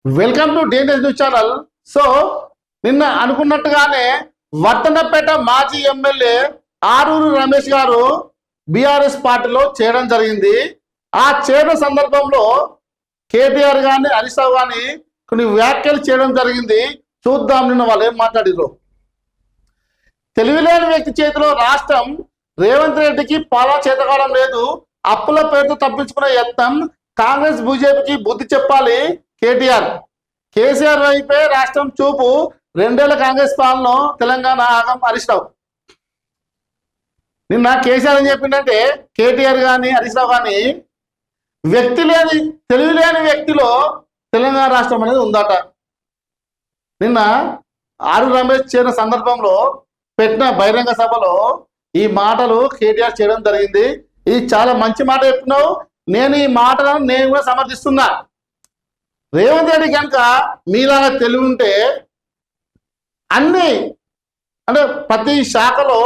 Welcome to danger news channel. So నిన్న అనుకున్నట్టుగానే వర్తనపేట మాజీ ఎమ్మెల్యే ఆరూరు రమేష్ గారు బీఆర్ఎస్ పార్టీలో చేరడం జరిగింది. ఆ చేరిన సందర్భంలో కేటీఆర్ గాని హరీష్ రావు గాని కొన్ని వ్యాఖ్యలు చేయడం జరిగింది. చూద్దాం నిన్న వాళ్ళు ఏం మాట్లాడారు. తెలివిలేని వ్యక్తి చేతిలో రాష్ట్రం, రేవంత్ రెడ్డికి పాలా చేతకావడం లేదు, అప్పుల పేరుతో తప్పించుకునే యత్నం, కాంగ్రెస్ బీజేపీకి బుద్ధి చెప్పాలి కేటీఆర్. కేసీఆర్ వైపే రాష్ట్రం చూపు, 2 ఏళ్ల కాంగ్రెస్ పాలన తెలంగాణ ఆగం హరీష్ రావు. నిన్న కేసీఆర్ ఏం చెప్పిందంటే, కేటీఆర్ కానీ హరీష్ రావు కానీ తెలివి లేని వ్యక్తిలో తెలంగాణ రాష్ట్రం అనేది ఉందట. నిన్న ఆరు రమేష్ చేరిన సందర్భంలో పెట్టిన బహిరంగ సభలో ఈ మాటలు కేటీఆర్ చేయడం జరిగింది. ఇది చాలా మంచి మాట చెప్పినావు. నేను ఈ మాటలను నేను కూడా సమర్థిస్తున్నా. రేవంత్ రెడ్డి కనుక మీలాగా తెలివి ఉంటే అన్ని అంటే ప్రతి శాఖలో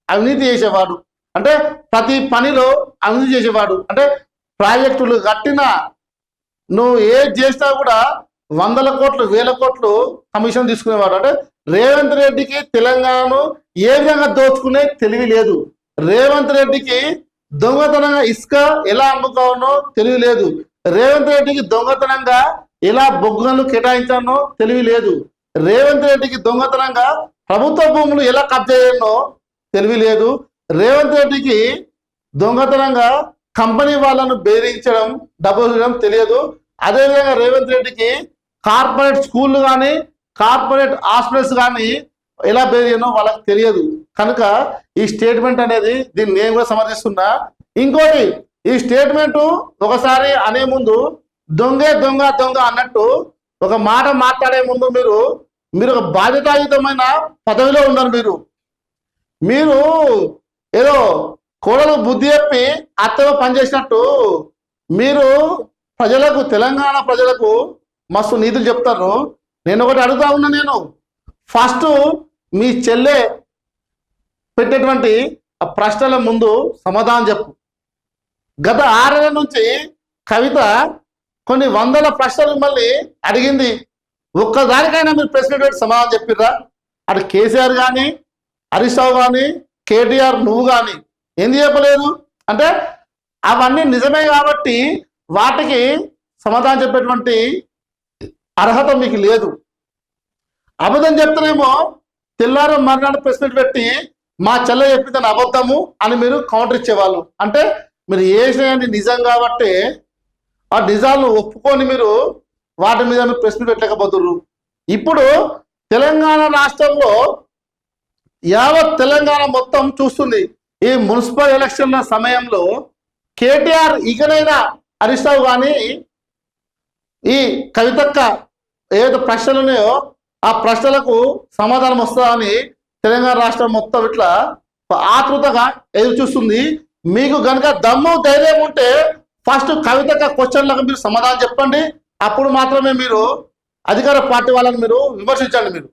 అవినీతి చేసేవాడు, అంటే ప్రతి పనిలో అవినీతి చేసేవాడు, అంటే ప్రాజెక్టులు కట్టినా నువ్వు ఏది చేసినా కూడా 100 కోట్లు 1000 కోట్లు కమిషన్ తీసుకునేవాడు. అంటే రేవంత్ రెడ్డికి తెలంగాణను ఏ విధంగా దోచుకునే తెలివి లేదు. రేవంత్ రెడ్డికి దొంగతనంగా ఇసుక ఎలా అమ్ముకోవాలో తెలివి లేదు. రేవంత్ రెడ్డికి దొంగతనంగా ఎలా బొగ్గులను కేటాయించానో తెలివి లేదు. రేవంత్ రెడ్డికి దొంగతనంగా ప్రభుత్వ భూములు ఎలా కబ్జా చేయాలనో తెలివి లేదు. రేవంత్ రెడ్డికి దొంగతనంగా కంపెనీ వాళ్ళను బెదిరించడం, డబ్బులు ఇవ్వడం తెలియదు. అదేవిధంగా రేవంత్ రెడ్డికి కార్పొరేట్ స్కూళ్ళు కానీ కార్పొరేట్ హాస్పిటల్స్ కానీ ఎలా బెదిరినో వాళ్ళకి తెలియదు. కనుక ఈ స్టేట్మెంట్ అనేది దీన్ని నేను కూడా సమర్థిస్తున్నా. ఇంకోటి, ఈ స్టేట్మెంట్ ఒకసారి అనే ముందు దొంగే దొంగ దొంగ అన్నట్టు ఒక మాట మాట్లాడే ముందు మీరు ఒక బాధ్యతాయుతమైన పదవిలో ఉన్నారు. మీరు ఏదో కోడలు బుద్ధి చెప్పి అత్తలో పనిచేసినట్టు మీరు ప్రజలకు, తెలంగాణ ప్రజలకు మస్తు నీతులు చెప్తారు. నేను ఒకటి అడుగుతా ఉన్నా, నేను ఫస్ట్ మీ చెల్లె పెట్టేటువంటి ఆ ప్రశ్నల ముందు సమాధానం చెప్పు. గత 6 నెలల నుంచి కవిత కొన్ని 100 ప్రశ్నలు మళ్ళీ అడిగింది. ఒక్కదానికైనా మీరు ప్రెస్ మీట్ పెట్టి సమాధానం చెప్పిర్రా? అటు కేసీఆర్ కానీ హరీష్ రావు కానీ కేటీఆర్ నువ్వు కానీ ఎందుకు చెప్పలేదు? అంటే అవన్నీ నిజమే కాబట్టి వాటికి సమాధానం చెప్పేటువంటి అర్హత మీకు లేదు. అబద్ధం చెప్తేనేమో తెల్లారు మర్నాడు ప్రెస్ మీట్ పెట్టి మా చెల్ల చెప్పిందని అబద్ధము అని మీరు కౌంటర్ ఇచ్చేవాళ్ళు. అంటే మీరు చేసేది నిజం కాబట్టి ఆ నిజాలను ఒప్పుకొని మీరు వాటి మీద మీరు ప్రెస్ మీట్ పెట్టలేకపోతున్నారు. ఇప్పుడు తెలంగాణ రాష్ట్రంలో యావత్ తెలంగాణ మొత్తం చూస్తుంది. ఈ మున్సిపల్ ఎలక్షన్ల సమయంలో కేటీఆర్ ఇకనైనా హరీష్ రావు కానీ ఈ కవితక్క ఏదో ప్రశ్నలు ఉన్నాయో ఆ ప్రశ్నలకు సమాధానం వస్తుందని తెలంగాణ రాష్ట్రం మొత్తం ఇట్లా ఆతృతగా ఎదురు చూస్తుంది. మీకు కనుక దమ్ము ధైర్యం ఉంటే ఫస్ట్ కవితక్క క్వశ్చన్లకు మీరు సమాధానం చెప్పండి. అప్పుడు మాత్రమే మీరు అధికార పార్టీ వాళ్ళని మీరు విమర్శించండి. మీరు